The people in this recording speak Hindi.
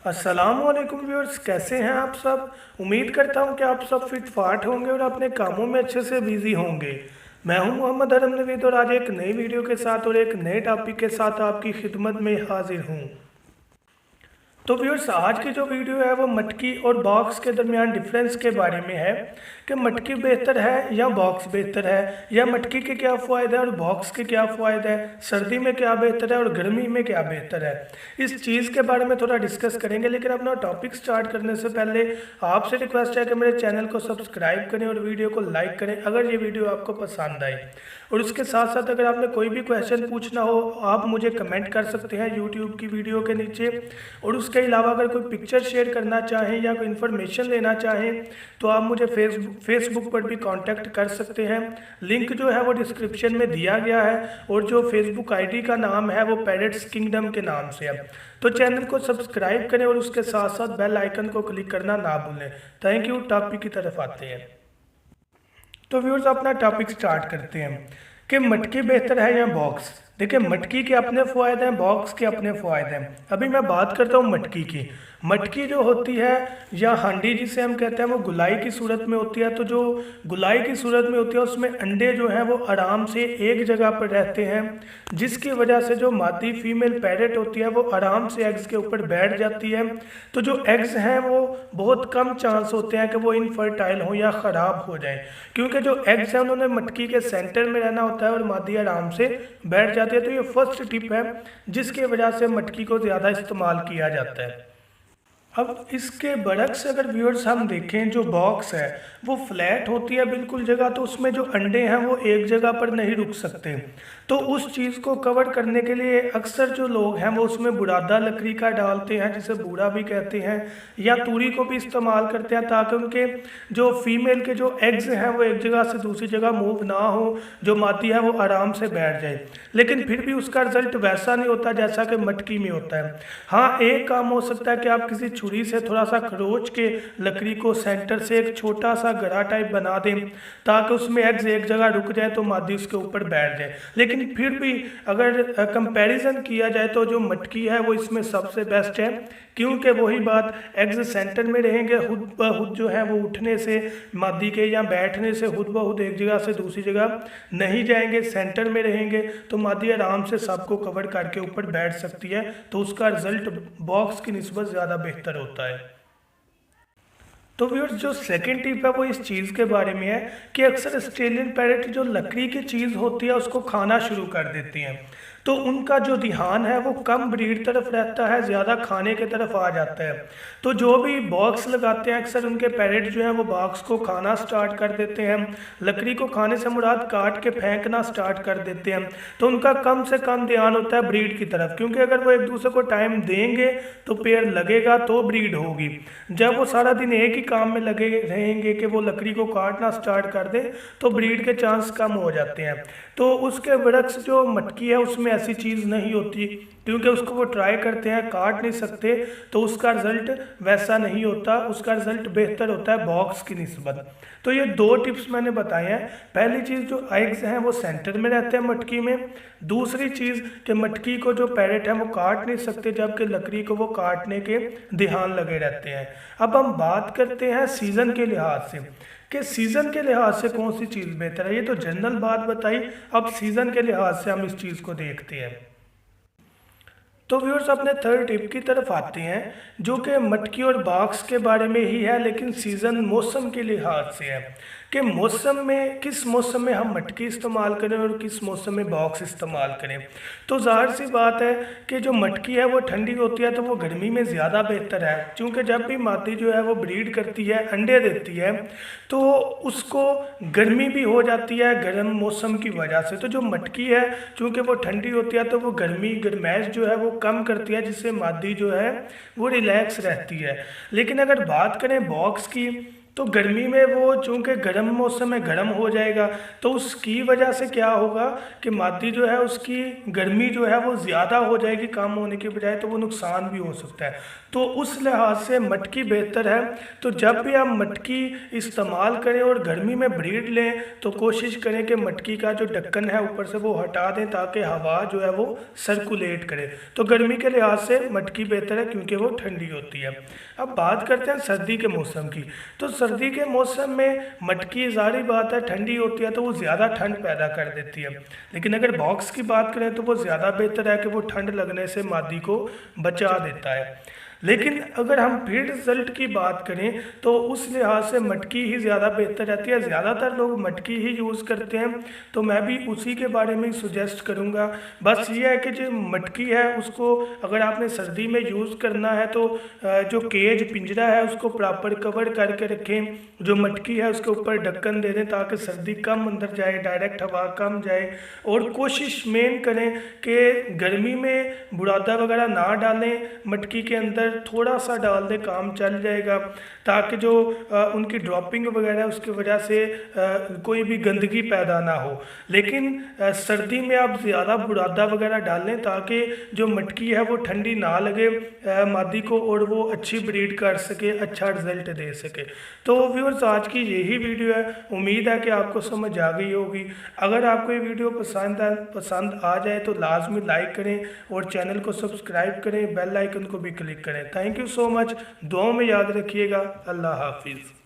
अस्सलामुअलैकुम व्यूअर्स, कैसे हैं आप सब। उम्मीद करता हूं कि आप सब फिट फाट होंगे और अपने कामों में अच्छे से बिजी होंगे। मैं हूं मोहम्मद अरम नवीद और आज एक नई वीडियो के साथ और एक नए टॉपिक के साथ आपकी खिदमत में हाजिर हूं। तो व्यूअर्स, आज की जो वीडियो है वो मटकी और बॉक्स के दरमियान डिफरेंस के बारे में है कि मटकी बेहतर है या बॉक्स बेहतर है, या मटकी के क्या फ़ायदे हैं और बॉक्स के क्या फ़ायदे हैं, सर्दी में क्या बेहतर है और गर्मी में क्या बेहतर है। इस चीज़ के बारे में थोड़ा डिस्कस करेंगे, लेकिन अपना टॉपिक स्टार्ट करने से पहले आपसे रिक्वेस्ट है कि मेरे चैनल को सब्सक्राइब करें और वीडियो को लाइक करें अगर ये वीडियो आपको पसंद आए। और उसके साथ साथ अगर आपने कोई भी क्वेश्चन पूछना हो आप मुझे कमेंट कर सकते हैं यूट्यूब की वीडियो के नीचे। और उसके अलावा अगर कोई पिक्चर शेयर करना चाहें या कोई इन्फॉर्मेशन लेना चाहें तो आप मुझे फेसबुक पर भी कांटेक्ट कर सकते हैं। लिंक जो है वो डिस्क्रिप्शन में दिया गया है और जो फेसबुक आईडी का नाम है वो पैरेट्स किंगडम के नाम से है। तो चैनल को सब्सक्राइब करें और उसके साथ साथ बेल आइकन को क्लिक करना ना भूलें। Thank you. टॉपिक की तरफ आते हैं। तो व्यूअर्स, अपना टॉपिक स्टार्ट करते हैं कि मटकी बेहतर है या बॉक्स। देखिए, मटकी के अपने फ़ायदे हैं, बॉक्स के अपने फ़ायदे हैं। अभी मैं बात करता हूँ मटकी की। मटकी जो होती है या हांडी जिसे हम कहते हैं वो गुलाई की सूरत में होती है। तो जो गुलाई की सूरत में होती है उसमें अंडे जो हैं वो आराम से एक जगह पर रहते हैं, जिसकी वजह से जो मादी फीमेल पैरेट होती है वो आराम से एग्स के ऊपर बैठ जाती है। तो जो एग्स हैं वो बहुत कम चांस होते हैं कि वो इनफर्टाइल हों या ख़राब हो जाएं, क्योंकि जो एग्स हैं उन्होंने मटकी के सेंटर में रहना होता है और मादी आराम से बैठ जाती है। तो ये फर्स्ट टिप है जिसकी वजह से मटकी को ज़्यादा इस्तेमाल किया जाता है। अब इसके बरक्स अगर व्यूअर्स हम देखें, जो बॉक्स है वो फ्लैट होती है बिल्कुल जगह, तो उसमें जो अंडे हैं वो एक जगह पर नहीं रुक सकते। तो उस चीज़ को कवर करने के लिए अक्सर जो लोग हैं वो उसमें बुरादा लकड़ी का डालते हैं, जिसे बूड़ा भी कहते हैं, या तूरी को भी इस्तेमाल करते हैं, ताकि उनके जो फीमेल के जो एग्स हैं वो एक जगह से दूसरी जगह मूव ना हो, जो मादी है वो आराम से बैठ जाए। लेकिन फिर भी उसका रिजल्ट वैसा नहीं होता जैसा कि मटकी में होता है। हाँ, एक काम हो सकता है कि आप किसी छुरी से थोड़ा सा खरोच के लकड़ी को सेंटर से एक छोटा सा गड़ा टाइप बना दें, ताकि उसमें एग्स एक जगह रुक जाए तो मादी उसके ऊपर बैठ जाए। लेकिन फिर भी अगर कंपैरिजन किया जाए तो जो मटकी है वो इसमें सबसे बेस्ट है, क्योंकि वही बात, एग्स सेंटर में रहेंगे, खुद ब खुद जो है वो उठने से मादी के या बैठने से खुद ब खुद एक जगह से दूसरी जगह नहीं जाएंगे, सेंटर में रहेंगे, तो मादी आराम से सबको कवर करके ऊपर बैठ सकती है। तो उसका रिजल्ट बॉक्स की निस्बत ज़्यादा बेहतर होता है। तो व्यूअर्स, जो सेकंड टिप है वो इस चीज़ के बारे में है कि अक्सर ऑस्ट्रेलियन पैरेट जो लकड़ी की चीज़ होती है उसको खाना शुरू कर देती हैं, तो उनका जो ध्यान है वो कम ब्रीड तरफ रहता है, ज़्यादा खाने के तरफ आ जाता है। तो जो भी बॉक्स लगाते हैं अक्सर उनके पैरेट जो हैं वो बॉक्स को खाना स्टार्ट कर देते हैं। लकड़ी को खाने से मुराद काट के फेंकना स्टार्ट कर देते हैं। तो उनका कम से कम ध्यान होता है ब्रीड की तरफ, क्योंकि अगर वो एक दूसरे को टाइम देंगे तो पेयर लगेगा तो ब्रीड होगी। जब वो सारा दिन एक ही काम में लगे रहेंगे कि वो लकड़ी को काटना स्टार्ट कर दें तो ब्रीड के चांस कम हो जाते हैं। तो उसके बरक्स जो मटकी है उसमें ऐसी चीज़ नहीं होती, क्योंकि उसको वो ट्राई करते हैं, काट नहीं सकते, तो उसका रिजल्ट वैसा नहीं होता, उसका रिजल्ट बेहतर होता है बॉक्स की निस्बत। तो ये दो टिप्स मैंने बताए हैं। पहली चीज़, जो एग्स हैं वो सेंटर में रहते हैं मटकी में। दूसरी चीज़ कि मटकी को जो पैरेट हैं वो काट नहीं सकते, जबकि लकड़ी को वो काटने के ध्यान लगे रहते हैं। अब हम बात करते हैं सीज़न के लिहाज से कि सीज़न के लिहाज से कौन सी चीज़ बेहतर है। ये तो जनरल बात बताई, अब सीज़न के लिहाज से हम इस चीज़ को देखते हैं। तो व्यूअर्स, अपने थर्ड टिप की तरफ आते हैं, जो कि मटकी और बॉक्स के बारे में ही है, लेकिन सीज़न मौसम के लिहाज से है कि मौसम में, किस मौसम में हम मटकी इस्तेमाल करें और किस मौसम में बॉक्स इस्तेमाल करें। तो ज़ाहिर सी बात है कि जो मटकी है वो ठंडी होती है तो वो गर्मी में ज़्यादा बेहतर है, क्योंकि जब भी मादी जो है वो ब्रीड करती है, अंडे देती है, तो उसको गर्मी भी हो जाती है गर्म मौसम की वजह से। तो जो मटकी है चूँकि वो ठंडी होती है तो वो गर्माइश जो है वो कम करती है, जिससे मादी जो है वो रिलैक्स रहती है। लेकिन अगर बात करें बॉक्स की, तो गर्मी में वो चूँकि गर्म मौसम में गर्म हो जाएगा, तो उसकी वजह से क्या होगा कि मादी जो है उसकी गर्मी जो है वो ज़्यादा हो जाएगी काम होने के बजाय, तो वो नुकसान भी हो सकता है। तो उस लिहाज से मटकी बेहतर है। तो जब भी आप मटकी इस्तेमाल करें और गर्मी में ब्रीड लें तो कोशिश करें कि मटकी का जो ढक्कन है ऊपर से वो हटा दें ताकि हवा जो है वो सर्कुलेट करे। तो गर्मी के लिहाज से मटकी बेहतर है क्योंकि वो ठंडी होती है। अब बात करते हैं सर्दी के मौसम की। तो सर्दी के मौसम में मटकी ज़ाहिर बात है ठंडी होती है तो वो ज़्यादा ठंड पैदा कर देती है, लेकिन अगर बॉक्स की बात करें तो वो ज़्यादा बेहतर है कि वो ठंड लगने से मादी को बचा देता है। लेकिन अगर हम फीड रिजल्ट की बात करें तो उस लिहाज से मटकी ही ज़्यादा बेहतर रहती है। ज़्यादातर लोग मटकी ही यूज़ करते हैं, तो मैं भी उसी के बारे में सुजेस्ट करूँगा। बस ये है कि जो मटकी है उसको अगर आपने सर्दी में यूज़ करना है तो जो केज पिंजरा है उसको प्रॉपर कवर करके रखें। जो मटकी है उसके ऊपर ढक्कन दे दें ताकि सर्दी कम अंदर जाए, डायरेक्ट हवा कम जाए। और कोशिश मेन करें कि गर्मी में बुरादा वगैरह ना डालें, मटकी के अंदर थोड़ा सा डाल दे काम चल जाएगा, ताकि जो उनकी ड्रॉपिंग वगैरह उसकी वजह से कोई भी गंदगी पैदा ना हो। लेकिन सर्दी में आप ज़्यादा बुरादा वगैरह डालें ताकि जो मटकी है वो ठंडी ना लगे मादी को और वो अच्छी ब्रीड कर सके, अच्छा रिजल्ट दे सके। तो व्यूअर्स आज की यही वीडियो है, उम्मीद है कि आपको समझ आ गई होगी। अगर आपको ये वीडियो पसंद आ जाए तो लाजमी लाइक करें और चैनल को सब्सक्राइब करें, बेल आइकन को भी क्लिक करें। Thank you so much. दुआओं में याद रखिएगा। अल्लाह हाफिज़।